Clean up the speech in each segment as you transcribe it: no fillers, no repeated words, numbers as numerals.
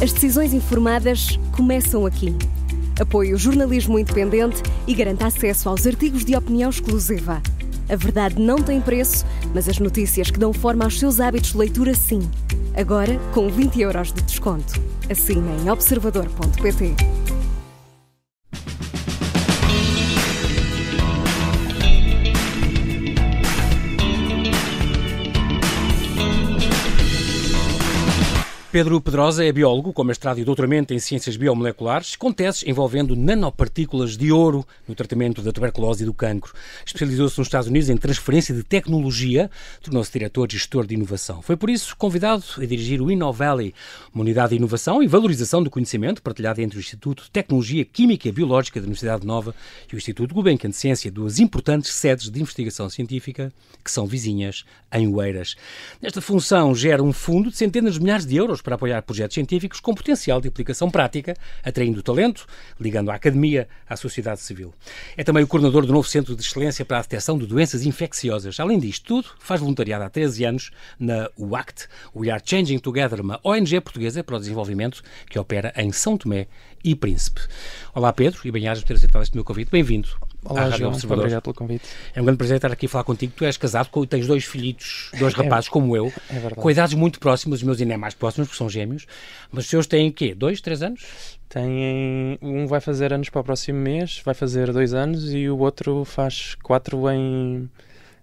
As decisões informadas começam aqui. Apoie o jornalismo independente e garanta acesso aos artigos de opinião exclusiva. A verdade não tem preço, mas as notícias que dão forma aos seus hábitos de leitura, sim. Agora, com 20€ de desconto. Assine em observador.pt. Pedro Pedrosa é biólogo, com mestrado e doutoramento em ciências biomoleculares, com teses envolvendo nanopartículas de ouro no tratamento da tuberculose e do cancro. Especializou-se nos Estados Unidos em transferência de tecnologia, tornou-se diretor e gestor de inovação. Foi por isso convidado a dirigir o InnoValley, uma unidade de inovação e valorização do conhecimento partilhada entre o Instituto de Tecnologia Química e Biológica da Universidade Nova e o Instituto Gulbenkian de Ciência, duas importantes sedes de investigação científica que são vizinhas em Oeiras. Nesta função gera um fundo de centenas de milhares de euros para apoiar projetos científicos com potencial de aplicação prática, atraindo talento, ligando a academia à sociedade civil. É também o coordenador do novo Centro de Excelência para a Detecção de Doenças Infecciosas. Além disto tudo, faz voluntariado há 13 anos na WACT, We Are Changing Together, uma ONG portuguesa para o desenvolvimento que opera em São Tomé e Príncipe. Olá Pedro, e bem-ajas por ter aceitado este meu convite. Bem-vindo. Olá, João, muito obrigado pelo convite. É um grande prazer estar aqui a falar contigo. Tu és casado, tens dois filhitos, dois rapazes como eu, é verdade. Com idades muito próximas, os meus ainda é mais próximos, porque são gêmeos, mas os seus têm o quê? 2, 3 anos? Um vai fazer anos para o próximo mês, vai fazer 2 anos, e o outro faz 4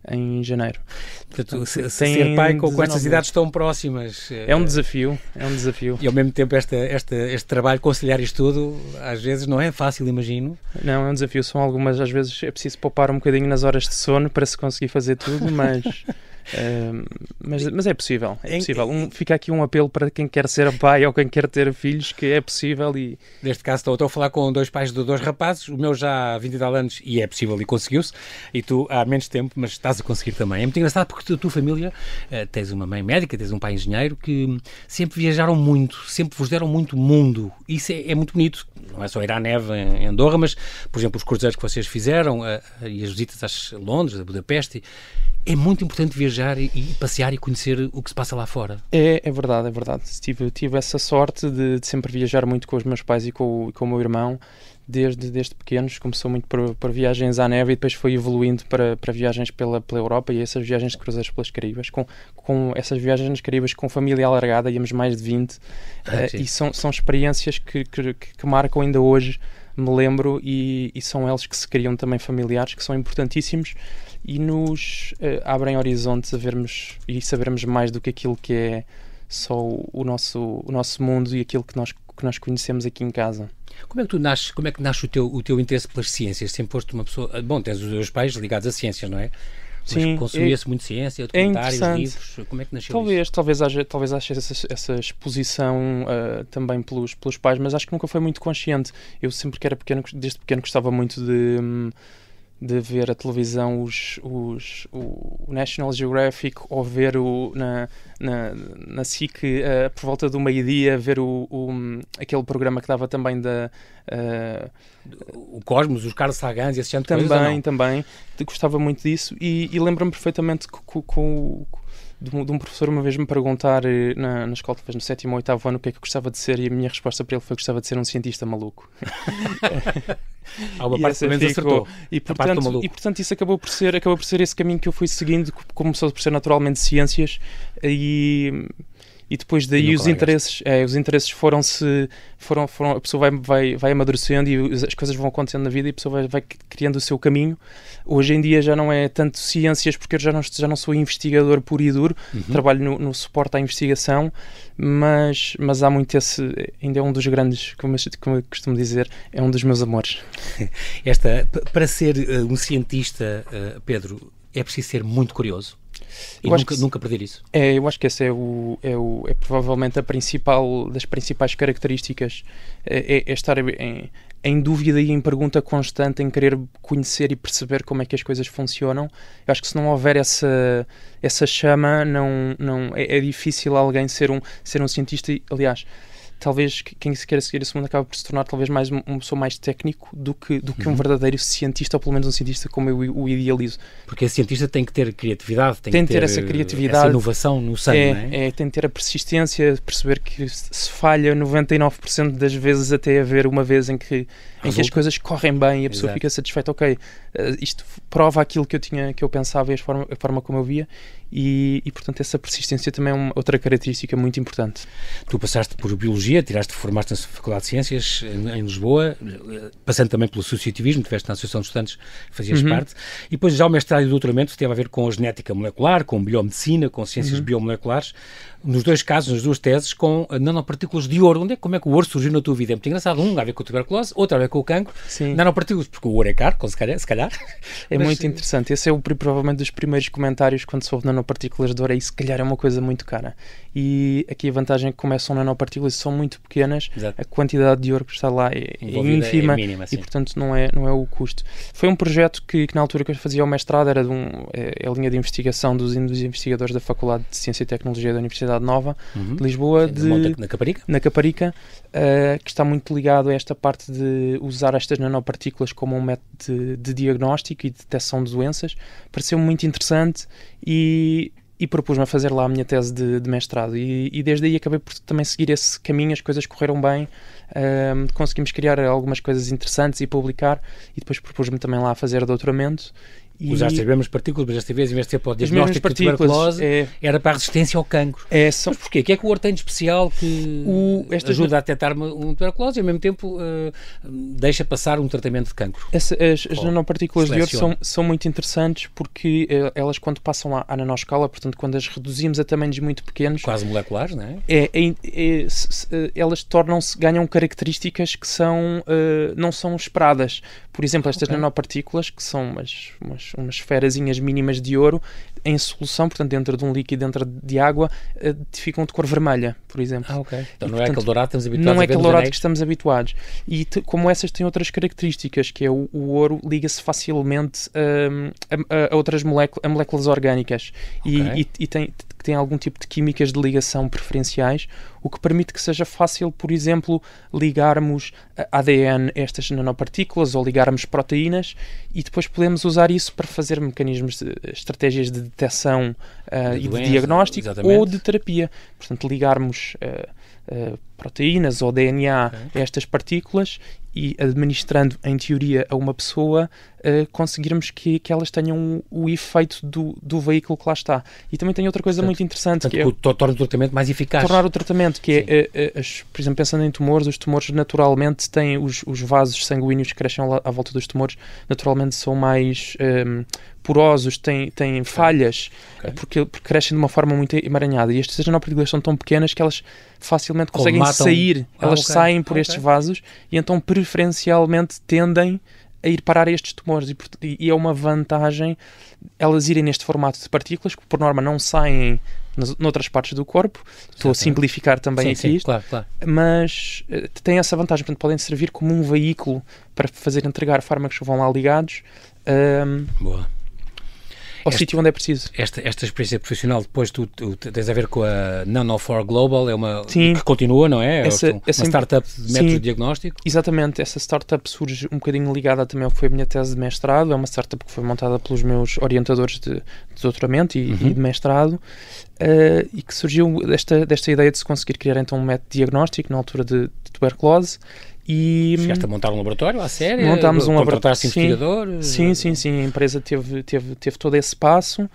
em janeiro. Portanto, ser pai com estas idades tão próximas... É um desafio. E ao mesmo tempo este trabalho, conciliar isto tudo, às vezes não é fácil, imagino. Não, é um desafio. São algumas, às vezes é preciso poupar um bocadinho nas horas de sono para se conseguir fazer tudo, mas é possível. É possível. Fica aqui um apelo para quem quer ser pai ou quem quer ter filhos, que é possível. E neste caso estou a falar com dois pais de 2 rapazes, o meu já há 20 e tal anos e é possível e conseguiu-se, e tu há menos tempo, mas estás a conseguir também. É muito engraçado porque a tua família, tens uma mãe médica, tens um pai engenheiro, que sempre viajaram muito, sempre vos deram muito mundo. Isso é muito bonito. Não é só ir à neve em Andorra, mas, por exemplo, os cruzeiros que vocês fizeram e as visitas a Londres, a Budapeste. É muito importante viajar e passear e conhecer o que se passa lá fora. É verdade. Tive essa sorte de sempre viajar muito com os meus pais e com o meu irmão, desde pequenos. Começou muito por viagens à neve e depois foi evoluindo para viagens pela Europa e essas viagens de cruzeiros pelas Caraíbas. Com essas viagens nas Caraíbas com família alargada, íamos mais de 20, e são experiências que marcam ainda hoje, me lembro, e são eles que se criam também familiares, que são importantíssimos e nos abrem horizontes a vermos e sabermos mais do que aquilo que é só o nosso mundo e aquilo que nós conhecemos aqui em casa. Como é que nasce o teu interesse pelas ciências? Sempre foste uma pessoa... Bom, tens os teus pais ligados a ciências, não é? Sim, consumia-se muito ciência, documentários, livros. Como é que nasceu isso? Talvez haja essa exposição também pelos pais, mas acho que nunca foi muito consciente. Eu sempre que era pequeno, desde pequeno, gostava muito de ver a televisão, o National Geographic, ou ver na SIC, por volta do meio-dia, ver aquele programa que dava também o Cosmos, os Carl Sagans e esse tipo de coisas. Também. Gostava muito disso e lembro-me perfeitamente de um professor uma vez me perguntar na escola, talvez no 7º ou 8º ano, o que é que eu gostava de ser, e a minha resposta para ele foi que gostava de ser um cientista maluco. Há uma parte que menos acertou. E portanto isso acabou por ser esse caminho que eu fui seguindo. Começou por ser naturalmente ciências, e depois daí os interesses foram a pessoa vai amadurecendo e as coisas vão acontecendo na vida e a pessoa vai criando o seu caminho. Hoje em dia já não é tanto ciências, porque eu já não sou investigador puro e duro, trabalho no suporte à investigação, mas há muito ainda é um dos grandes, como eu costumo dizer, é um dos meus amores. Para ser um cientista, Pedro, é preciso ser muito curioso. E nunca perder isso. Eu acho que essa é provavelmente das principais características, é estar em dúvida e em pergunta constante, em querer conhecer e perceber como é que as coisas funcionam. Eu acho que se não houver essa chama, é difícil alguém ser um cientista. Aliás, talvez quem se queira seguir esse mundo acaba por se tornar talvez mais uma pessoa mais técnico do que um verdadeiro cientista, ou pelo menos um cientista como eu o idealizo. Porque esse cientista tem que ter criatividade, tem que ter essa criatividade, essa inovação no sangue, não é? Tem que ter a persistência, perceber que se falha 99% das vezes, até haver uma vez em que as coisas correm bem e a pessoa fica satisfeita. Ok, isto prova aquilo que eu pensava e a forma como eu via, e portanto essa persistência também é outra característica muito importante. Tu passaste por Biologia, formaste na Faculdade de Ciências em Lisboa, passando também pelo associativismo, estiveste na Associação de Estudantes, fazias parte, e depois já o mestrado e o doutoramento teve a ver com a genética molecular, com biomedicina, com ciências biomoleculares, nos dois casos, nas duas teses, com nanopartículas de ouro. Como é que o ouro surgiu na tua vida? É muito engraçado. Um a ver com a tuberculose, outro a ver com o cancro. Sim. Nanopartículas, porque o ouro é caro, se calhar. É muito interessante. Esse é provavelmente dos primeiros comentários quando se ouve nanopartículas de ouro, e se calhar é uma coisa muito cara. E aqui a vantagem é que como são nanopartículas e são muito pequenas, a quantidade de ouro que está lá é ínfima, mínima, e portanto não é o custo. Foi um projeto que na altura que eu fazia o mestrado era a linha de investigação dos investigadores da Faculdade de Ciência e Tecnologia da Universidade Nova de Lisboa, na Caparica, que está muito ligado a esta parte de usar estas nanopartículas como um método de diagnóstico e de detecção de doenças. Pareceu-me muito interessante e propus-me a fazer lá a minha tese de mestrado, e desde aí acabei por também seguir esse caminho. As coisas correram bem, conseguimos criar algumas coisas interessantes e publicar, e depois propus-me também lá a fazer doutoramento. Usaste as mesmas partículas, mas desta vez, em vez de ser para o diagnóstico de tuberculose, era para a resistência ao cancro. Mas porquê? O que é que o ouro tem de especial que ajuda a detectar uma tuberculose e, ao mesmo tempo, deixa passar um tratamento de cancro? As nanopartículas de ouro são muito interessantes porque elas, quando passam à nanoscala, portanto, quando as reduzimos a tamanhos muito pequenos... Quase moleculares, não é? Elas ganham características que não são esperadas. Por exemplo, estas nanopartículas, que são umas esferazinhas mínimas de ouro em solução, portanto dentro de um líquido, dentro de água, ficam de cor vermelha, por exemplo. Então não é aquele dourado que estamos habituados a ver. Não é aquele dourado que estamos habituados. E como essas têm outras características, que é o ouro liga-se facilmente a outras moléculas orgânicas e tem algum tipo de químicas de ligação preferenciais, o que permite que seja fácil, por exemplo, ligarmos ADN a estas nanopartículas ou ligarmos proteínas, e depois podemos usar isso para fazer estratégias de detecção e de diagnóstico ou de terapia. Portanto, ligarmos proteínas ou DNA a estas partículas e administrando, em teoria, a uma pessoa, conseguirmos que elas tenham o efeito do veículo que lá está. E também tem outra coisa muito interessante, que é torna o tratamento mais eficaz. Tornar o tratamento, que por exemplo, pensando em tumores, os tumores naturalmente têm os vasos sanguíneos que crescem à volta dos tumores, naturalmente são mais porosos, têm falhas, porque crescem de uma forma muito emaranhada. E estas nanopartículas são tão pequenas que elas facilmente conseguem sair. Elas saem por estes vasos e então preferencialmente tendem a ir parar a estes tumores, e é uma vantagem elas irem neste formato de partículas, que por norma não saem noutras partes do corpo. Estou a simplificar também aqui isto, claro. Mas tem essa vantagem, portanto podem servir como um veículo para fazer entregar fármacos que vão lá ligados ao sítio onde é preciso. Esta experiência profissional, depois tu tens a ver com a Nano4 Global, que continua, não é? Uma startup de métodos de diagnóstico. Exatamente, essa startup surge um bocadinho ligada também ao que foi a minha tese de mestrado. É uma startup que foi montada pelos meus orientadores de doutoramento e de mestrado, e que surgiu desta ideia de se conseguir criar então um método de diagnóstico na altura de tuberculose. Chegaste a montar um laboratório à série? Montámos um laboratório. Contrataste investigadores? Sim. A empresa teve todo esse passo,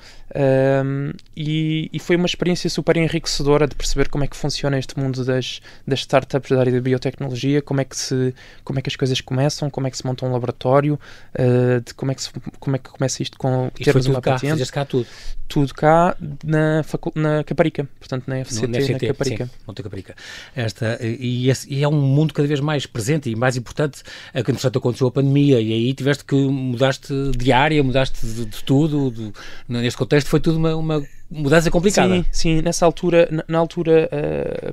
e foi uma experiência super enriquecedora de perceber como é que funciona este mundo das startups da área da biotecnologia, como é que as coisas começam, como é que se monta um laboratório, como é que começa isto com termos uma patente. Fizeste cá tudo? Tudo cá na Caparica, portanto na FCT, na Caparica. Monte Caparica. E é um mundo cada vez mais presente e mais importante. Entretanto aconteceu a pandemia e aí mudaste de área, mudaste de tudo. Neste contexto foi tudo uma mudança complicada. Sim, nessa altura,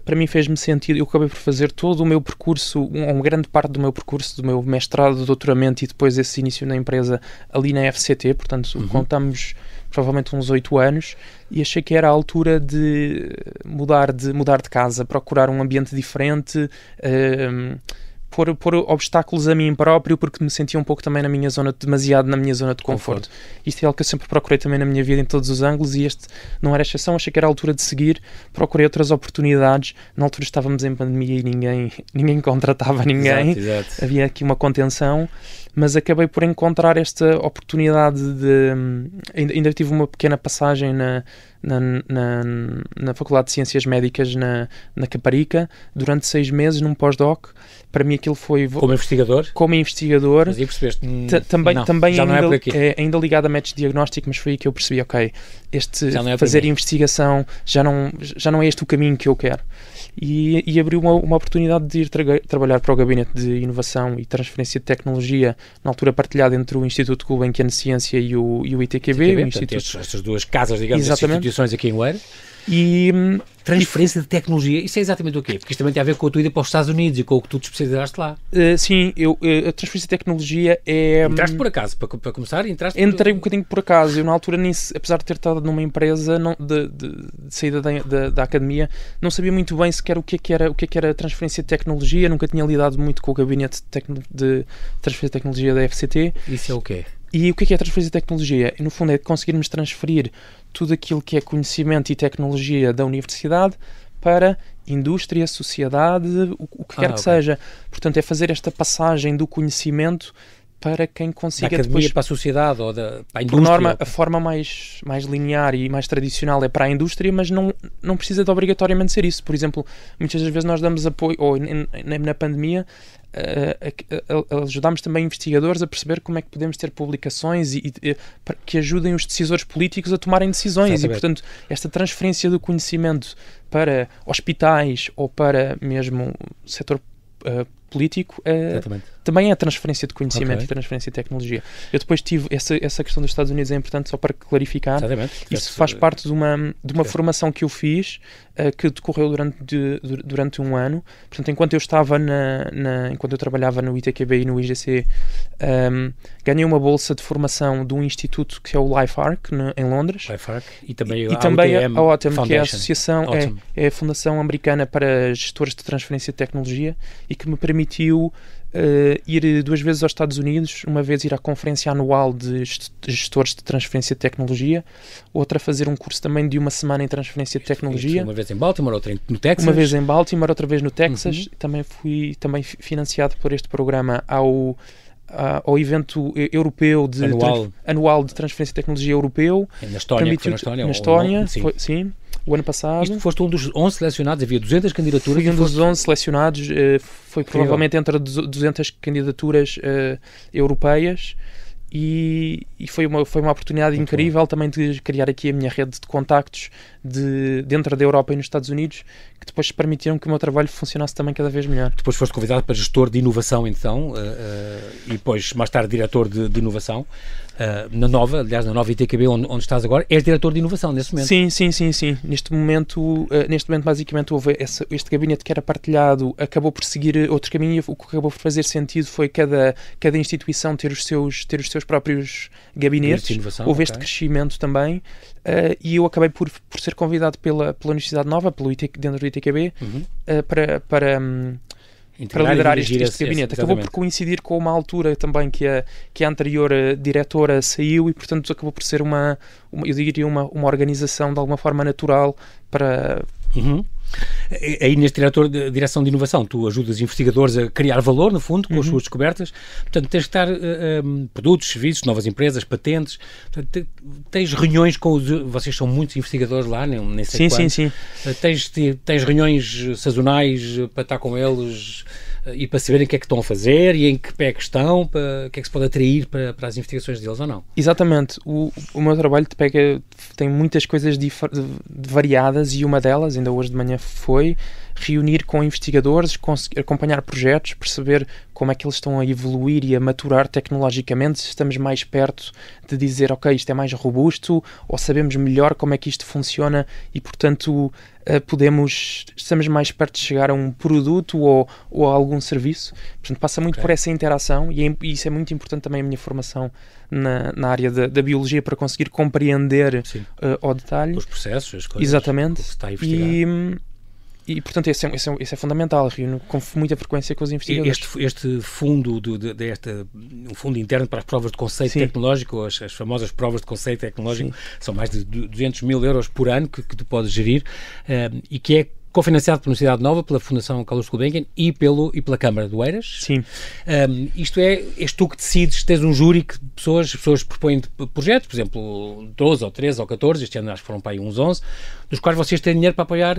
para mim fez-me sentido. Eu acabei por fazer todo o meu percurso, uma grande parte do meu percurso, do meu mestrado, doutoramento e depois esse início na empresa ali na FCT, portanto, contamos provavelmente uns 8 anos, e achei que era a altura de mudar de casa, procurar um ambiente diferente, pôr obstáculos a mim próprio, porque me sentia um pouco também demasiado na minha zona de conforto. Isto é algo que eu sempre procurei também na minha vida em todos os ângulos, e este não era exceção. Achei que era a altura de seguir, procurei outras oportunidades. Na altura estávamos em pandemia e ninguém contratava ninguém. Exato. Havia aqui uma contenção, mas acabei por encontrar esta oportunidade de... Ainda tive uma pequena passagem na Faculdade de Ciências Médicas na Caparica durante 6 meses num pós-doc. Para mim aquilo foi... Como investigador? Como investigador. Mas aí percebeste? Também já não é por aqui. Ainda ligado a métodos de diagnóstico, mas foi aí que eu percebi, é fazer investigação já não é este o caminho que eu quero. E abriu uma oportunidade de ir trabalhar para o Gabinete de Inovação e Transferência de Tecnologia, na altura partilhado entre o Instituto Gulbenkian de Ciência e o ITQB. Estas duas casas, digamos, as instituições aqui em Oeiras. E transferência de tecnologia, isso é exatamente o quê? Porque isto também tem a ver com a tua ida para os Estados Unidos e com o que tu te especializaste lá. Sim, a transferência de tecnologia é... Entraste por acaso, para começar? Entrei um bocadinho por acaso. Eu na altura, apesar de ter estado numa empresa de saída da academia, não sabia muito bem sequer o que era transferência de tecnologia. Nunca tinha lidado muito com o gabinete de transferência de tecnologia da FCT. Isso é o quê? E o que é a transferência de tecnologia? No fundo é conseguirmos transferir tudo aquilo que é conhecimento e tecnologia da universidade para indústria, sociedade, o que quer que seja. Portanto, é fazer esta passagem do conhecimento para quem consiga... Da academia depois, para a sociedade ou para a indústria? Por norma, a forma mais linear e mais tradicional é para a indústria, mas não precisa de obrigatoriamente ser isso. Por exemplo, muitas das vezes nós damos apoio, ou na pandemia, ajudámos também investigadores a perceber como é que podemos ter publicações que ajudem os decisores políticos a tomarem decisões. E, portanto, esta transferência do conhecimento para hospitais ou para mesmo o setor político também é a transferência de conhecimento e transferência de tecnologia. Eu depois tive essa questão dos Estados Unidos, é importante só para clarificar. Isso faz parte de uma formação que eu fiz, que decorreu durante um ano. Portanto, enquanto eu estava enquanto eu trabalhava no ITQB e no IGC, ganhei uma bolsa de formação de um instituto que é o LifeArc, em Londres. LifeArc e também a OTM, que é a associação, Autumn. é a Fundação Americana para Gestores de Transferência de Tecnologia, e que me permitiu ir 2 vezes aos Estados Unidos, uma vez ir à conferência anual de gestores de transferência de tecnologia, outra fazer um curso também de 1 semana em transferência de tecnologia. Uma vez em Baltimore, outra no Texas. Uma vez em Baltimore, outra vez no Texas. Também fui financiado por este programa ao evento europeu anual de transferência de tecnologia europeu. Na Estónia, na Estónia, sim. O ano passado. Isto foste um dos 11 selecionados, havia 200 candidaturas. Fui um dos 11 selecionados, foi provavelmente entre 200 candidaturas europeias, e foi uma oportunidade muito incrível também de criar aqui a minha rede de contactos dentro da Europa e nos Estados Unidos, que depois permitiram que o meu trabalho funcionasse também cada vez melhor. Depois foste convidado para gestor de inovação, então, e depois mais tarde diretor de inovação. Na nova ITQB, onde estás agora, és diretor de inovação nesse momento. Sim. Neste momento basicamente houve este gabinete que era partilhado, acabou por seguir outro caminho. O que acabou por fazer sentido foi cada instituição ter os seus próprios gabinetes. Houve este crescimento também, e eu acabei por ser convidado pela Universidade Nova, dentro do ITQB, para liderar este gabinete. Acabou por coincidir com uma altura também que a anterior diretora saiu, e portanto acabou por ser uma organização de alguma forma natural para... Aí neste direção de inovação tu ajudas investigadores a criar valor, no fundo, com as suas descobertas. Portanto, tens que estar produtos, serviços, novas empresas, patentes. Portanto, tens reuniões com vocês são muitos investigadores lá, nem sei quantos. Sim. Tens reuniões sazonais para estar com eles e para saberem o que é que estão a fazer e em que pé é que estão, o que é que se pode atrair para as investigações deles ou não. Exatamente. O meu trabalho tem muitas coisas variadas e uma delas, ainda hoje de manhã, foi reunir com investigadores, acompanhar projetos, perceber como é que eles estão a evoluir e a maturar tecnologicamente, se estamos mais perto de dizer, ok, isto é mais robusto, ou sabemos melhor como é que isto funciona e, portanto, estamos mais perto de chegar a um produto ou a algum serviço. Portanto, passa muito por essa interação e isso é muito importante também a minha formação na área da biologia para conseguir compreender ao detalhe. Os processos, as coisas. Exatamente. Que se está a investigar. E portanto, isso é fundamental, reúno com muita frequência com os investigadores. Este fundo, um fundo interno para as provas de conceito tecnológico, as famosas provas de conceito tecnológico, são mais de 200 mil euros por ano que tu podes gerir, e que é cofinanciado pela Universidade Nova, pela Fundação Carlos Gulbenkian e pela Câmara do Eiras. Sim. Isto és tu que decides, tens um júri que pessoas propõem projetos, por exemplo, 12 ou 13 ou 14, este ano acho que foram para aí uns 11, dos quais vocês têm dinheiro para apoiar,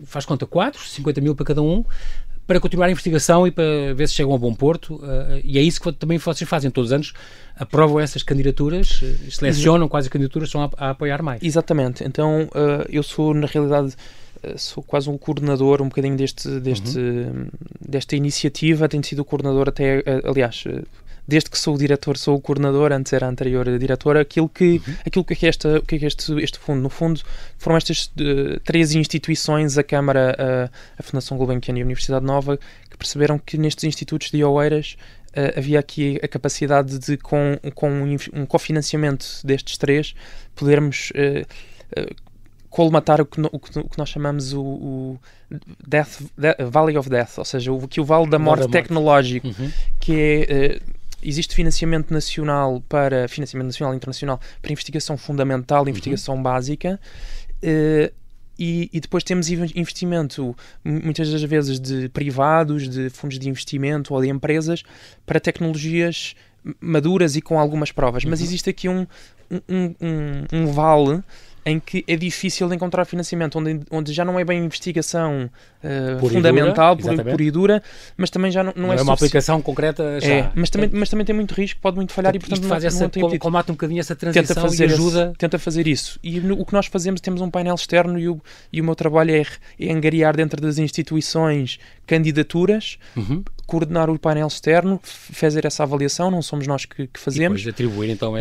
faz conta, 50 mil para cada um, para continuar a investigação e para ver se chegam a bom porto, e é isso que também vocês fazem todos os anos, aprovam essas candidaturas, selecionam quais as candidaturas estão a apoiar mais. Exatamente. Então, eu sou, na realidade, sou quase um coordenador um bocadinho desta iniciativa, tenho sido o coordenador até, aliás, desde que sou o diretor, sou o coordenador, antes era a anterior diretora. Aquilo que é este fundo? No fundo, foram estas 3 instituições, a Câmara, a Fundação Gulbenkian e a Universidade Nova, que perceberam que nestes institutos de Oeiras havia aqui a capacidade de, com um cofinanciamento destes 3, podermos colmatar o que nós chamamos o Valley of Death, ou seja, o Vale da Morte tecnológico, que é... Existe financiamento nacional e internacional para investigação fundamental, investigação básica, e depois temos investimento, muitas das vezes, de privados, de fundos de investimento ou de empresas, para tecnologias maduras e com algumas provas. Mas existe aqui um vale em que é difícil de encontrar financiamento, onde já não é bem investigação fundamental, pura e dura, mas também já não é uma aplicação concreta já. Mas também tem muito risco, pode muito falhar, e portanto combate um bocadinho essa transição e ajuda. Tenta fazer isso. E o que nós fazemos, temos um painel externo e o meu trabalho é angariar dentro das instituições candidaturas, coordenar o painel externo, fazer essa avaliação, não somos nós que fazemos. E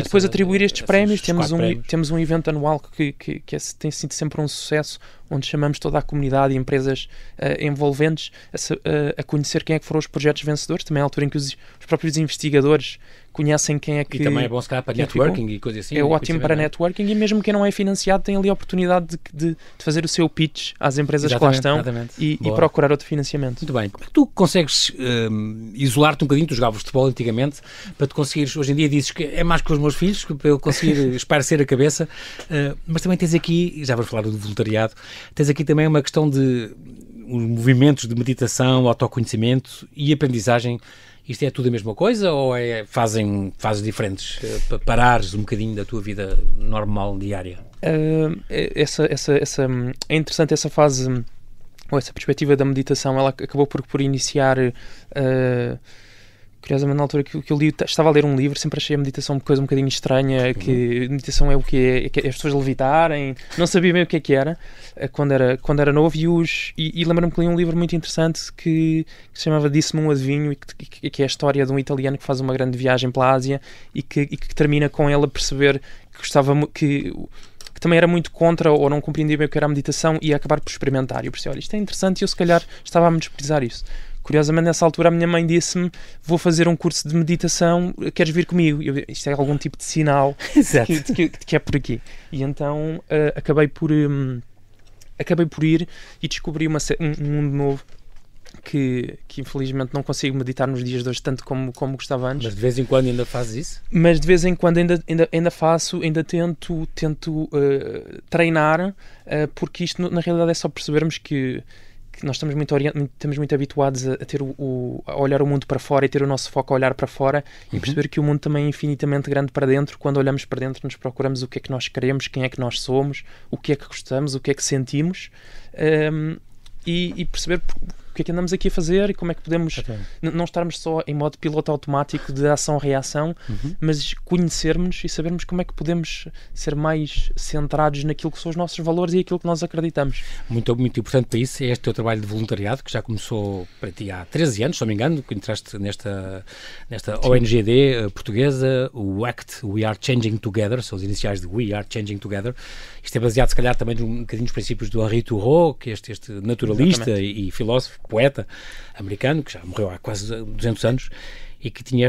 depois atribuir estes prémios. Temos um evento anual que tem sido sempre um sucesso, onde chamamos toda a comunidade e empresas envolventes a conhecer quem é que foram os projetos vencedores, também à altura em que os próprios investigadores conhecem quem é que... E também é bom se calhar para networking e coisas assim. É ótimo para networking, e mesmo quem não é financiado tem ali a oportunidade de fazer o seu pitch às empresas que lá estão e procurar outro financiamento. Muito bem. Como é que tu consegues isolar-te um bocadinho? Tu jogavas futebol antigamente, para tu conseguires, hoje em dia dizes que é mais que os meus filhos, para eu conseguir esparecer a cabeça, mas também tens aqui, já vamos falar do voluntariado, tens aqui também uma questão de movimentos de meditação, autoconhecimento e aprendizagem. Isto é tudo a mesma coisa ou fazem fases diferentes para parares um bocadinho da tua vida normal, diária? É interessante essa fase, ou essa perspectiva da meditação. Ela acabou por iniciar... Curiosamente, na altura que eu li, estava a ler um livro, sempre achei a meditação uma coisa um bocadinho estranha, que meditação é o quê? É que as pessoas levitarem, não sabia bem o que era quando era novo, e lembro-me que li um livro muito interessante que se chamava Disse-me um Adivinho, e que é a história de um italiano que faz uma grande viagem pela Ásia e que termina com ele a perceber que gostava que também era muito contra ou não compreendia bem o que era a meditação e ia acabar por experimentar. E eu percebi, olha, isto é interessante, e eu se calhar estava a me desprezar isso. Curiosamente, nessa altura, a minha mãe disse-me: vou fazer um curso de meditação, queres vir comigo? Isto é algum tipo de sinal que é por aqui. E então acabei por ir e descobri um mundo novo que infelizmente não consigo meditar nos dias de hoje tanto como gostava antes. Mas de vez em quando ainda fazes isso? Mas de vez em quando ainda faço, ainda tento treinar, porque isto na realidade é só percebermos que nós estamos muito habituados a olhar o mundo para fora e ter o nosso foco a olhar para fora e perceber que o mundo também é infinitamente grande para dentro. Quando olhamos para dentro, nos procuramos o que é que nós queremos, quem é que nós somos, o que é que gostamos, o que é que sentimos, e perceber que é que andamos aqui a fazer e como é que podemos não estarmos só em modo piloto automático de ação-reação, mas conhecermos e sabermos como é que podemos ser mais centrados naquilo que são os nossos valores e aquilo que nós acreditamos. Muito, muito importante para isso é este teu trabalho de voluntariado, que já começou para ti há 13 anos, se não me engano, que entraste nesta ONGD portuguesa, o ACT, We Are Changing Together, são os iniciais de We Are Changing Together. Isto é baseado, se calhar, também um bocadinho nos princípios do Henri Thoreau, que é este naturalista e filósofo, poeta americano, que já morreu há quase 200 anos, e que tinha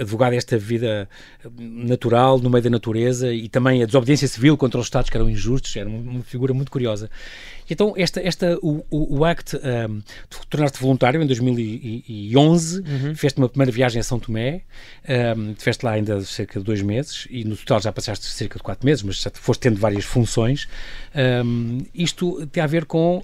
advogado esta vida natural no meio da natureza e também a desobediência civil contra os Estados que eram injustos. Era uma figura muito curiosa. Então, o ACT, tu tornaste voluntário em 2011, fizeste uma primeira viagem a São Tomé, estiveste lá ainda cerca de 2 meses e no total já passaste cerca de 4 meses, mas já foste tendo várias funções. Isto tem a ver com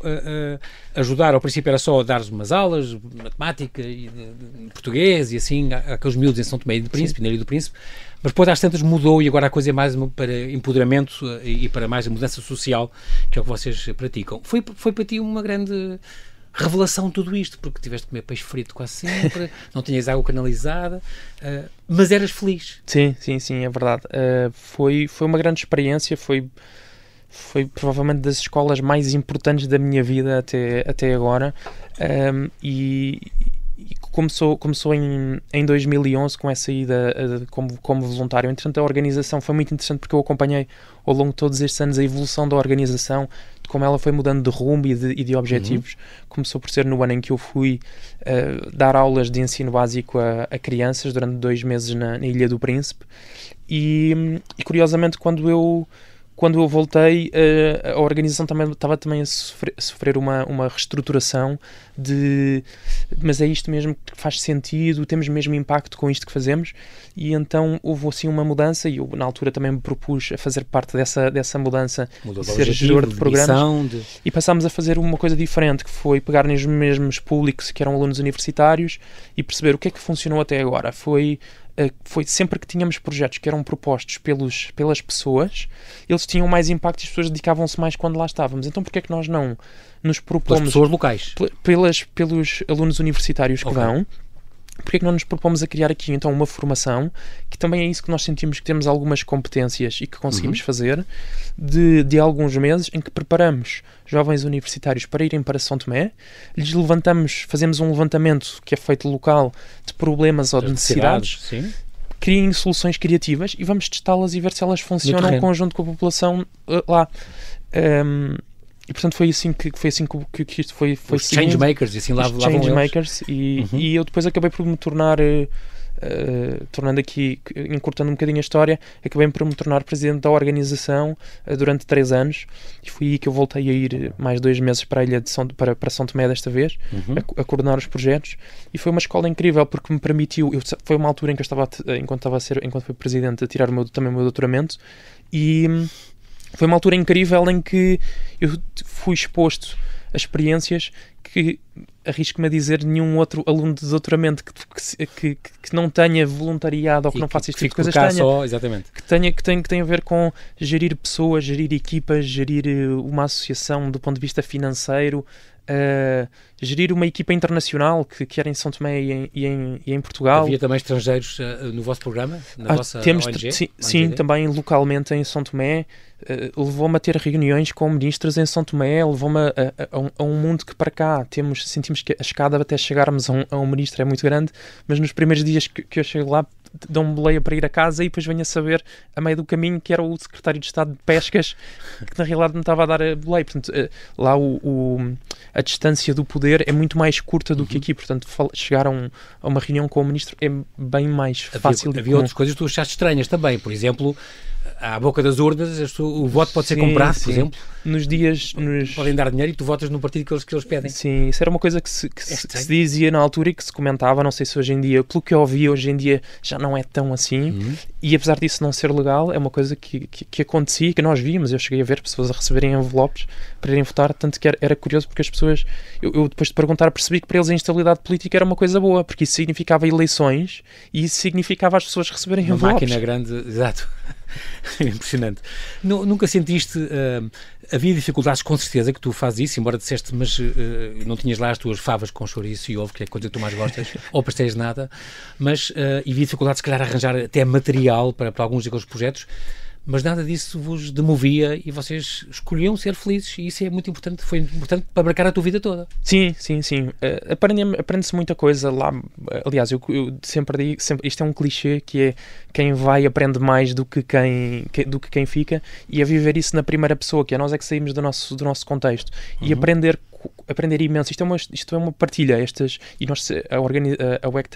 ajudar, ao princípio era só dar umas aulas de matemática e de português e assim, àqueles miúdos em São Tomé e do Príncipe, na Ilha do Príncipe, mas depois às tantas mudou e agora a coisa é mais para empoderamento e para mais a mudança social, que é o que vocês praticam. Foi para ti uma grande revelação tudo isto, porque tiveste de comer peixe frito quase sempre, não tinhas água canalizada, mas eras feliz. Sim, é verdade. Foi uma grande experiência, foi provavelmente das escolas mais importantes da minha vida até agora, e começou em 2011 com essa ida como voluntário. Entretanto, a organização foi muito interessante porque eu acompanhei ao longo de todos estes anos a evolução da organização, de como ela foi mudando de rumo e de objetivos. Começou por ser no ano em que eu fui dar aulas de ensino básico a crianças durante 2 meses na Ilha do Príncipe e curiosamente quando eu voltei, a organização estava também a sofrer uma reestruturação mas é isto mesmo que faz sentido, temos mesmo impacto com isto que fazemos, e então houve assim uma mudança e eu na altura também me propus a fazer parte dessa mudança, de ser gestor de programas, e passámos a fazer uma coisa diferente, que foi pegar nos mesmos públicos que eram alunos universitários e perceber o que é que funcionou até agora. Foi sempre que tínhamos projetos que eram propostos pelas pessoas, eles tinham mais impacto e as pessoas dedicavam-se mais quando lá estávamos. Então porquê é que nós não nos propomos... Pelas pessoas locais. Pelos alunos universitários que vão, porque é que não nos propomos a criar aqui então uma formação, que também é isso que nós sentimos que temos algumas competências e que conseguimos fazer, de alguns meses, em que preparamos jovens universitários para irem para São Tomé, fazemos um levantamento que é feito local de problemas ou de necessidades, criem soluções criativas e vamos testá-las e ver se elas funcionam em conjunto com a população lá. E portanto foi assim que isto foi os changemakers, e assim lá vão changemakers, e eu depois acabei por me tornar, tornando aqui, encurtando um bocadinho a história, acabei por me tornar presidente da organização durante 3 anos, e foi aí que eu voltei a ir mais 2 meses para a ilha para São Tomé desta vez, a coordenar os projetos, e foi uma escola incrível porque me permitiu, foi uma altura em que eu estava, enquanto fui presidente, a tirar também o meu doutoramento, e foi uma altura incrível em que eu fui exposto a experiências que, arrisco-me a dizer, nenhum outro aluno de doutoramento que não tenha voluntariado ou que não faça este tipo de coisas que tenha a ver com gerir pessoas, gerir equipas, gerir uma associação do ponto de vista financeiro, gerir uma equipa internacional que era em São Tomé e em Portugal. Havia também estrangeiros no vosso programa? Na vossa ONG? Sim, também localmente em São Tomé. Levou-me a ter reuniões com ministros em São Tomé, levou-me a um mundo que para cá sentimos que a escada até chegarmos a um ministro é muito grande, mas nos primeiros dias que eu chego lá dão-me boleia para ir a casa e depois venho a saber a meio do caminho que era o secretário de Estado de Pescas que na realidade me estava a dar a boleia. Portanto, lá a distância do poder é muito mais curta do que aqui, portanto chegar a uma reunião com o ministro é bem mais fácil. Havia outras coisas que tu achaste estranhas também, por exemplo, à boca das urnas o voto pode ser comprado, por exemplo. Podem dar dinheiro e tu votas no partido que eles pedem. Sim, isso era uma coisa que se dizia na altura e que se comentava, não sei se hoje em dia, pelo que eu ouvi, hoje em dia já não é tão assim, e apesar disso não ser legal, é uma coisa que acontecia, que nós víamos, eu cheguei a ver pessoas a receberem envelopes para irem votar, tanto que era curioso porque as pessoas, eu depois de perguntar percebi que para eles a instabilidade política era uma coisa boa, porque isso significava eleições e isso significava as pessoas receberem envelopes. Uma máquina grande, exato. Impressionante. Nunca sentiste... havia dificuldades, com certeza, que tu fazes isso, embora disseste, mas não tinhas lá as tuas favas com chouriço e ovo, que é a coisa que tu mais gostas, ou pastéis de nata, mas havia dificuldades, se calhar, a arranjar até material para alguns daqueles projetos, mas nada disso vos demovia e vocês escolhiam ser felizes, e isso é muito importante, foi importante para marcar a tua vida toda. Sim. Aprende-se muita coisa lá. Aliás, eu sempre digo, isto é um clichê, que é quem vai aprende mais do que quem fica, e a viver isso na primeira pessoa, que é nós é que saímos do nosso contexto, e aprender imenso. Isto é uma partilha, e nós, a WEC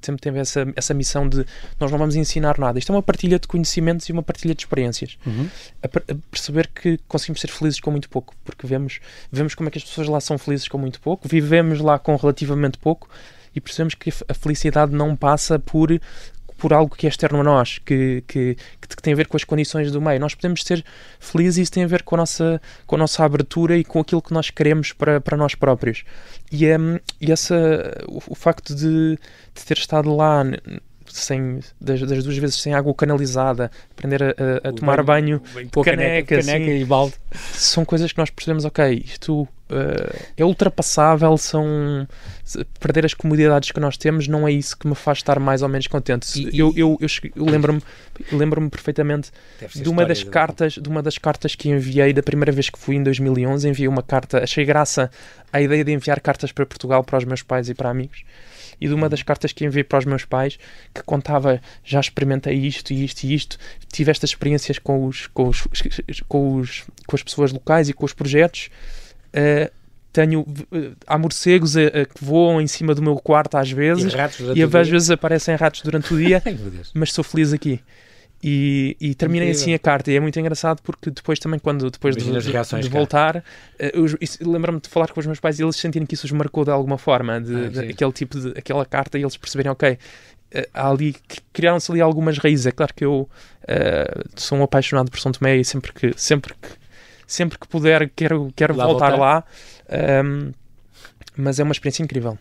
sempre teve essa missão de nós não vamos ensinar nada. Isto é uma partilha de conhecimentos e uma partilha de experiências. A perceber que conseguimos ser felizes com muito pouco, porque vemos como é que as pessoas lá são felizes com muito pouco, vivemos lá com relativamente pouco, e percebemos que a felicidade não passa por algo que é externo a nós, que tem a ver com as condições do meio. Nós podemos ser felizes, e isso tem a ver com a nossa abertura e com aquilo que nós queremos para nós próprios. O facto de ter estado lá das 2 vezes sem água canalizada, aprender a tomar banho com caneca e balde, são coisas que nós percebemos, ok, isto é ultrapassável, perder as comodidades que nós temos não é isso que me faz estar mais ou menos contente. Eu lembro-me perfeitamente de uma das cartas que enviei da primeira vez que fui em 2011. Enviei uma carta, achei graça à ideia de enviar cartas para Portugal, para os meus pais e para amigos, e de uma das cartas que enviei para os meus pais, que contava: já experimentei isto e isto e isto, tive estas experiências com as pessoas locais e com os projetos, há morcegos que voam em cima do meu quarto às vezes, e às vezes aparecem ratos durante o dia, mas sou feliz aqui. E terminei assim a carta, e é muito engraçado porque depois de voltar, lembro-me de falar com os meus pais e eles sentirem que isso os marcou de alguma forma, aquela carta, e eles perceberem, ok, criaram-se ali algumas raízes. É claro que eu sou um apaixonado por São Tomé, e sempre que puder quero voltar lá, mas é uma experiência incrível.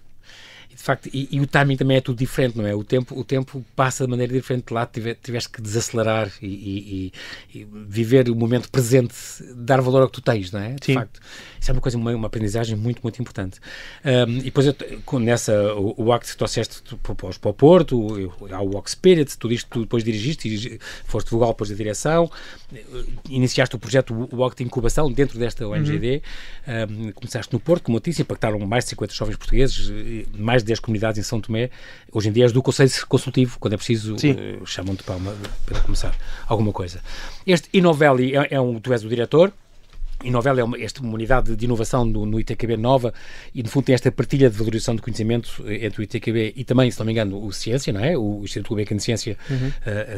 De facto, e o timing também é tudo diferente, não é? O tempo passa de maneira diferente. Lá tiveste que desacelerar e viver o momento presente, dar valor ao que tu tens, não é? De facto, isso é uma coisa, uma aprendizagem muito, muito importante. E depois, o WAC que trouxeste para o Porto, há o WAC Spirit, tudo isto tu depois dirigiste, e foste vogal depois da direção, iniciaste o projeto WAC de incubação dentro desta ONGD, começaste no Porto, como eu disse, impactaram mais de 50 jovens portugueses, mais de 10 comunidades em São Tomé. Hoje em dia és do Conselho Consultivo, quando é preciso, chamam-te para começar alguma coisa. Este Inovelli tu és o diretor. Inovelli é uma unidade de inovação no ITQB nova, e no fundo tem esta partilha de valorização de conhecimento entre o ITQB e também, se não me engano, o Ciência, não é? O Instituto Gulbenkian de Ciência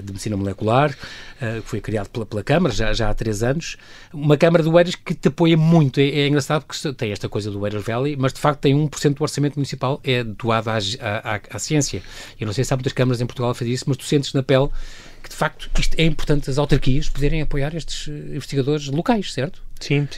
de Medicina Molecular, que foi criado pela Câmara já há 3 anos. Uma Câmara do Oeiras que te apoia muito. É engraçado porque tem esta coisa do Oeiras Valley, mas de facto tem 1% do orçamento municipal é doado à ciência. Eu não sei se há muitas câmaras em Portugal a fazer isso, mas tu sentes na pele que de facto isto é importante, as autarquias poderem apoiar estes investigadores locais, certo? Sim.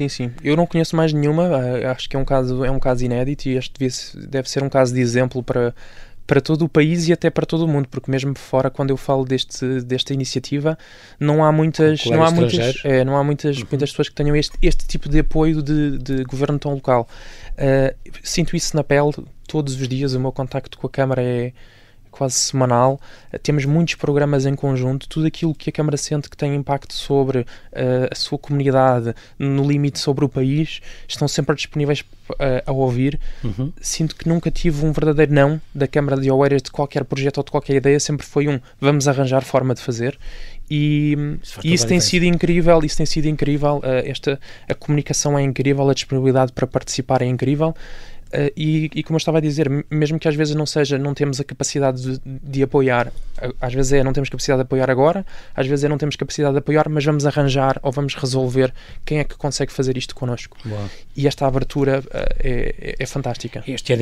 Eu não conheço mais nenhuma, acho que é um caso inédito, e este deve ser um caso de exemplo para todo o país e até para todo o mundo, porque mesmo fora, quando eu falo desta iniciativa, não há muitas pessoas que tenham este tipo de apoio de governo tão local. Sinto isso na pele todos os dias. O meu contacto com a Câmara é quase semanal, temos muitos programas em conjunto, tudo aquilo que a Câmara sente que tem impacto sobre a sua comunidade, no limite sobre o país, estão sempre disponíveis a ouvir. Sinto que nunca tive um verdadeiro não da Câmara de Oeiras de qualquer projeto ou de qualquer ideia, sempre foi vamos arranjar forma de fazer, e isso tem sido incrível, a comunicação é incrível, a disponibilidade para participar é incrível. E como eu estava a dizer, mesmo que às vezes não temos a capacidade de apoiar, às vezes não temos capacidade de apoiar agora, às vezes não temos capacidade de apoiar, mas vamos arranjar ou vamos resolver quem é que consegue fazer isto connosco. Uau. E esta abertura é fantástica. Este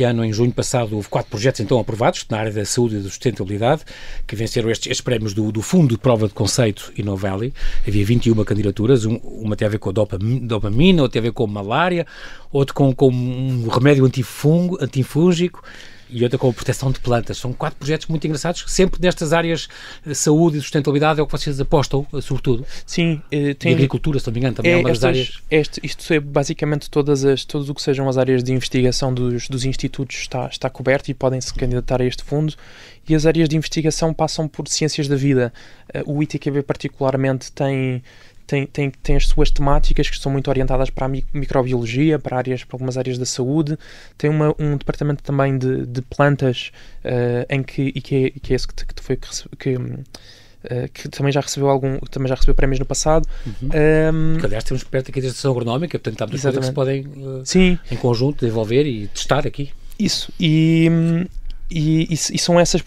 ano, em junho passado, houve 4 projetos então aprovados na área da saúde e da sustentabilidade, que venceram estes prémios do Fundo de Prova de Conceito Inovelli. Havia 21 candidaturas, uma tem a ver com a dopamina, outra tem a ver com malária, outro com um remédio antifúngico, e outra com a proteção de plantas. São 4 projetos muito engraçados, sempre nestas áreas saúde e sustentabilidade é o que vocês apostam, sobretudo. Sim. E agricultura, se não me engano, também é uma das áreas. Isto é basicamente todos o que sejam as áreas de investigação dos institutos está coberto e podem se candidatar a este fundo. E as áreas de investigação passam por ciências da vida. O ITQB particularmente tem as suas temáticas que são muito orientadas para a microbiologia, para algumas áreas da saúde. Tem um departamento também de plantas que é esse que também já recebeu prémios no passado. Que, aliás, temos perto aqui da estação agronómica, portanto há muitas coisas que se podem em conjunto desenvolver e testar aqui. Isso, e são essas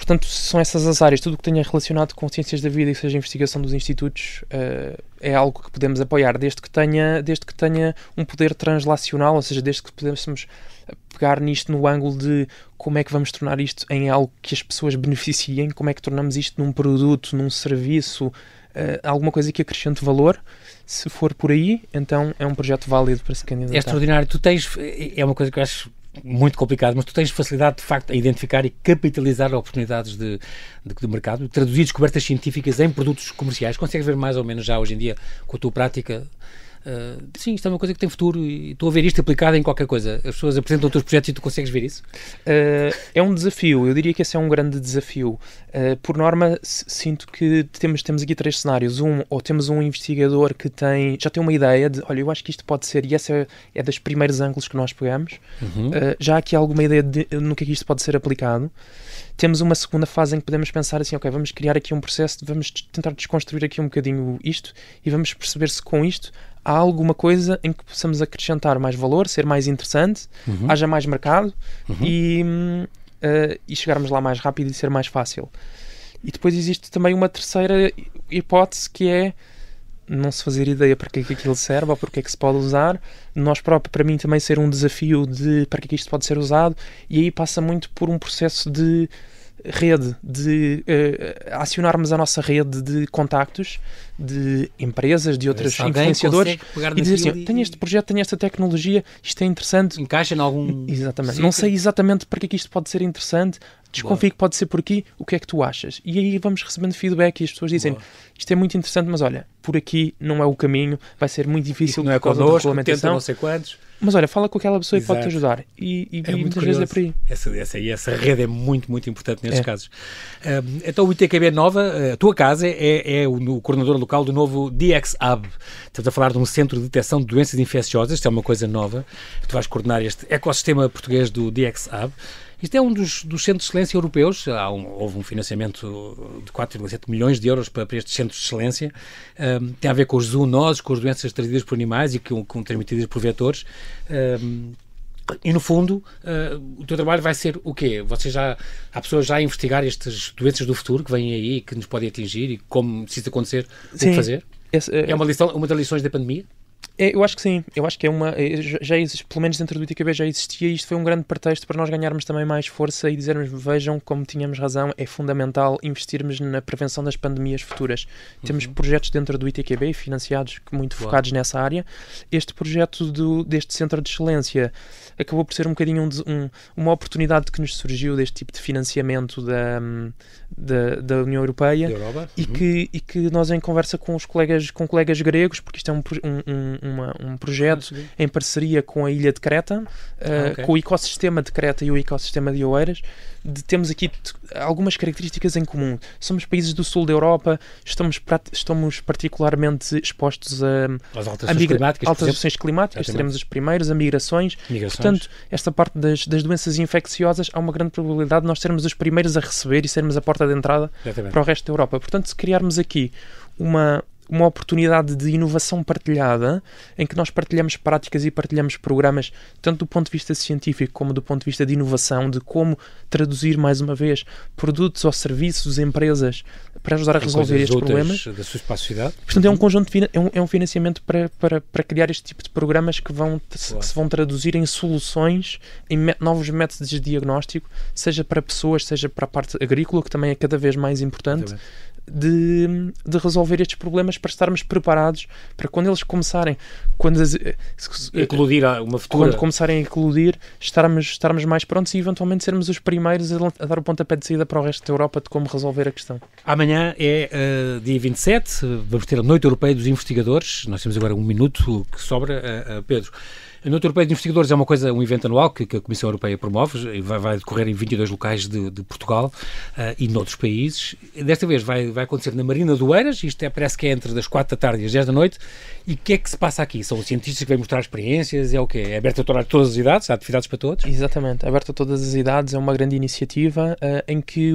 as áreas. Tudo o que tenha relacionado com ciências da vida e seja investigação dos institutos é algo que podemos apoiar, desde que tenha um poder translacional, ou seja, desde que pudéssemos pegar nisto no ângulo de como é que vamos tornar isto em algo que as pessoas beneficiem, como é que tornamos isto num produto, num serviço, alguma coisa que acrescente valor. Se for por aí, então é um projeto válido para se candidatar. É extraordinário. É uma coisa que eu acho muito complicado, mas tu tens facilidade de facto a identificar e capitalizar oportunidades de mercado, traduzir descobertas científicas em produtos comerciais. Consegues ver mais ou menos já hoje em dia com a tua prática? Sim, isto é uma coisa que tem futuro e estou a ver isto aplicado em qualquer coisa. As pessoas apresentam os teus projetos e tu consegues ver isso? É um desafio, eu diria que esse é um grande desafio. Por norma, sinto que temos aqui 3 cenários. Ou temos um investigador que já tem uma ideia de, olha, eu acho que isto pode ser, e esse é dos primeiros ângulos que nós pegamos. Já há aqui alguma ideia no que é que isto pode ser aplicado. Temos uma segunda fase em que podemos pensar assim, ok, vamos criar aqui um processo, vamos tentar desconstruir aqui um bocadinho isto e vamos perceber se com isto há alguma coisa em que possamos acrescentar mais valor, ser mais interessante, haja mais mercado e chegarmos lá mais rápido e ser mais fácil. E depois existe também uma terceira hipótese que é não se fazer ideia para que é que aquilo serve ou porque é que se pode usar. Nós próprios, para mim, também ser um desafio de para que é que isto pode ser usado, e aí passa muito por um processo de rede, de acionarmos a nossa rede de contactos, de empresas, de outros influenciadores e dizer assim, tenho este projeto, tenho esta tecnologia, isto é interessante. Encaixa em algum... Exatamente. Não sei exatamente para que é que isto pode ser interessante, desconfio que pode ser por aqui, o que é que tu achas? E aí vamos recebendo feedback e as pessoas dizem, isto é muito interessante, mas olha, por aqui não é o caminho, vai ser muito difícil não é por causa da connosco, regulamentação. não sei quantos. Mas olha, fala com aquela pessoa que pode te ajudar. E muitas vezes é por aí. Essa rede é muito, muito importante nestes casos. Então o ITQB Nova, a tua casa, é o coordenador local do novo DX Hub. Estamos a falar de um centro de detecção de doenças infecciosas, isto é uma coisa nova. Tu vais coordenar este ecossistema português do DX Hub. Isto é um dos centros de excelência europeus. Houve um financiamento de 4,7 milhões de euros para estes centros de excelência. Tem a ver com os zoonoses, com as doenças trazidas por animais e com transmitidas por vetores. E, no fundo, o teu trabalho vai ser o quê? Há pessoas já a investigar estas doenças do futuro que vêm aí, que nos podem atingir e como, se isso acontecer, o que fazer? É uma das lições da pandemia? Eu acho que sim, eu acho que já existe, pelo menos dentro do ITQB já existia, e isto foi um grande pretexto para nós ganharmos também mais força e dizermos, vejam como tínhamos razão, é fundamental investirmos na prevenção das pandemias futuras. Temos projetos dentro do ITQB financiados, muito focados nessa área. Este projeto deste Centro de Excelência acabou por ser um bocadinho uma oportunidade que nos surgiu deste tipo de financiamento da União Europeia e que nós, em conversa com colegas gregos, porque isto é um projeto em parceria com a ilha de Creta, com o ecossistema de Creta e o ecossistema de Oeiras, temos aqui algumas características em comum. Somos países do sul da Europa, estamos particularmente expostos a alterações climáticas, seremos os primeiros, a migrações. Portanto, esta parte das doenças infecciosas, há uma grande probabilidade de nós sermos os primeiros a receber e sermos a porta de entrada para o resto da Europa. Portanto, se criarmos aqui uma oportunidade de inovação partilhada, em que nós partilhamos práticas e partilhamos programas, tanto do ponto de vista científico como do ponto de vista de inovação, de como traduzir, mais uma vez, produtos ou serviços, empresas, para ajudar a resolver estes problemas. Da sua espaçosidade. Portanto, é um conjunto é um financiamento para criar este tipo de programas que se vão traduzir em soluções, em novos métodos de diagnóstico, seja para pessoas, seja para a parte agrícola, que também é cada vez mais importante, de resolver estes problemas, para estarmos preparados para quando eles começarem, quando começarem a eclodir, estarmos mais prontos e eventualmente sermos os primeiros a dar o pontapé de saída para o resto da Europa de como resolver a questão. Amanhã é dia 27, vamos ter a Noite Europeia dos Investigadores. Nós temos agora um minuto que sobra, Pedro. A Noite Europeia de Investigadores é um evento anual que a Comissão Europeia promove e vai decorrer em 22 locais de Portugal e noutros países. Desta vez vai acontecer na Marina do Eiras, isto parece que é entre as 4 da tarde e as 10 da noite. E o que é que se passa aqui? São os cientistas que vêm mostrar experiências? É o quê? É aberto a todas as idades? Há atividades para todos? Exatamente, aberto a todas as idades. É uma grande iniciativa em que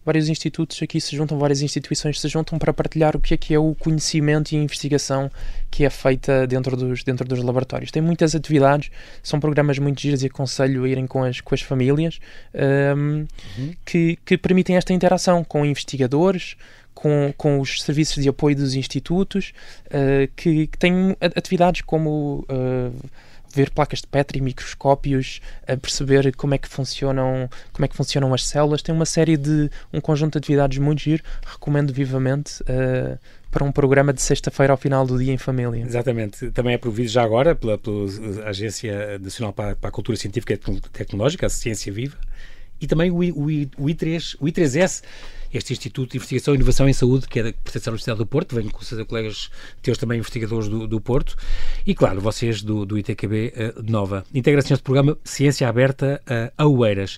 vários institutos aqui se juntam, várias instituições se juntam para partilhar o que é o conhecimento e a investigação que é feita dentro dos laboratórios. Tem muitas atividades, são programas muito giros e aconselho a irem com as famílias que permitem esta interação com investigadores, com os serviços de apoio dos institutos, que têm atividades como ver placas de Petri, microscópios, a perceber como é que funcionam as células. Tem um conjunto de atividades muito giro, recomendo vivamente para um programa de sexta-feira ao final do dia em família. Exatamente. Também é promovido já agora pela Agência Nacional para a Cultura Científica e Tecnológica, a Ciência Viva, e também o I3S, este Instituto de Investigação e Inovação em Saúde, que é da Universidade do Porto, venho com os colegas teus também investigadores do Porto, e claro, vocês do ITQB Nova. Integra-se neste programa Ciência Aberta a Oeiras.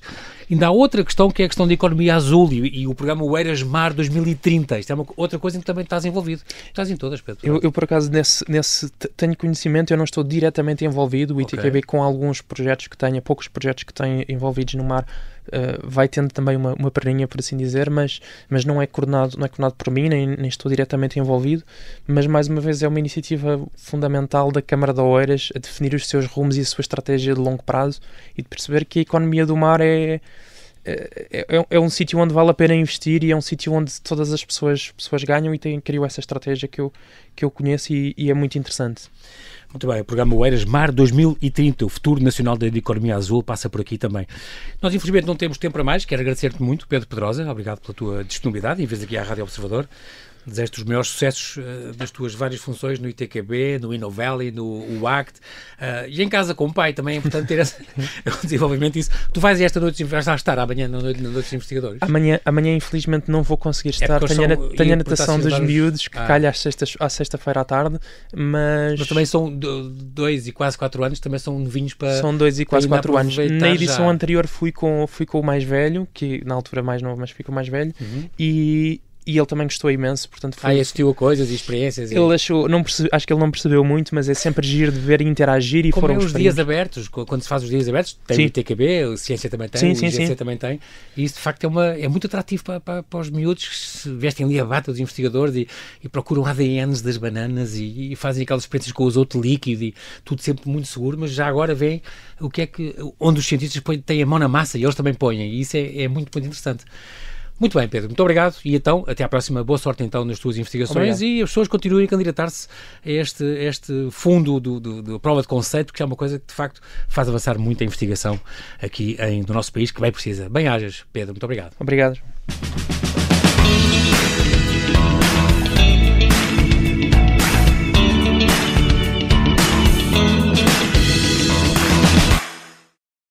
Ainda há outra questão, que é a questão da economia azul e o programa Oeiras Mar 2030. Isto é outra coisa em que também estás envolvido. Estás em todas, Pedro. Eu por acaso, nesse tenho conhecimento, eu não estou diretamente envolvido. O ITQB, com alguns projetos que tenho, poucos projetos que tenho envolvidos no mar, vai tendo também uma perninha, por assim dizer, mas não é coordenado por mim, nem estou diretamente envolvido, mas mais uma vez é uma iniciativa fundamental da Câmara de Oeiras a definir os seus rumos e a sua estratégia de longo prazo e de perceber que a economia do mar é um sítio onde vale a pena investir e é um sítio onde todas as pessoas ganham, e criou essa estratégia que eu conheço e é muito interessante. Muito bem, o programa Oeiras Mar 2030, o futuro nacional da economia azul, passa por aqui também. Nós, infelizmente, não temos tempo para mais. Quero agradecer-te muito, Pedro Pedrosa. Obrigado pela tua disponibilidade em vez aqui à Rádio Observador. Desejo-te os maiores sucessos das tuas várias funções no ITQB, no InnoValley, no UACT, e em casa com o pai também é importante ter o desenvolvimento disso. Tu vais esta noite, vais lá estar amanhã na noite dos investigadores? Amanhã infelizmente não vou conseguir estar, tenho a natação dos miúdos que calha à sexta-feira à tarde, mas também são 2 e quase 4 anos, também são novinhos para... São 2 e quase 4 anos. Na edição anterior fui com o mais velho, que na altura mais novo, mas fui com o mais velho, e ele também gostou imenso, portanto foi... assistiu a coisas e experiências. Ele acho que ele não percebeu muito, mas é sempre giro de ver e interagir. E como os dias abertos, quando se faz os dias abertos, tem o ITQB, a Ciência também tem, o IGC também tem, e isso de facto é muito atrativo para os miúdos que se vestem ali a bata dos investigadores e procuram ADNs das bananas e fazem aquelas experiências com o azoto líquido e tudo sempre muito seguro, mas já agora vem onde os cientistas têm a mão na massa e eles também põem, e isso é muito, muito interessante. Muito bem, Pedro, muito obrigado, e então, até à próxima, boa sorte então nas tuas investigações. Obrigado. E as pessoas continuem a candidatar-se a este fundo da prova de conceito, que é uma coisa que de facto faz avançar muito a investigação aqui no nosso país, que bem precisa. Bem-ajas, Pedro, muito obrigado. Obrigado.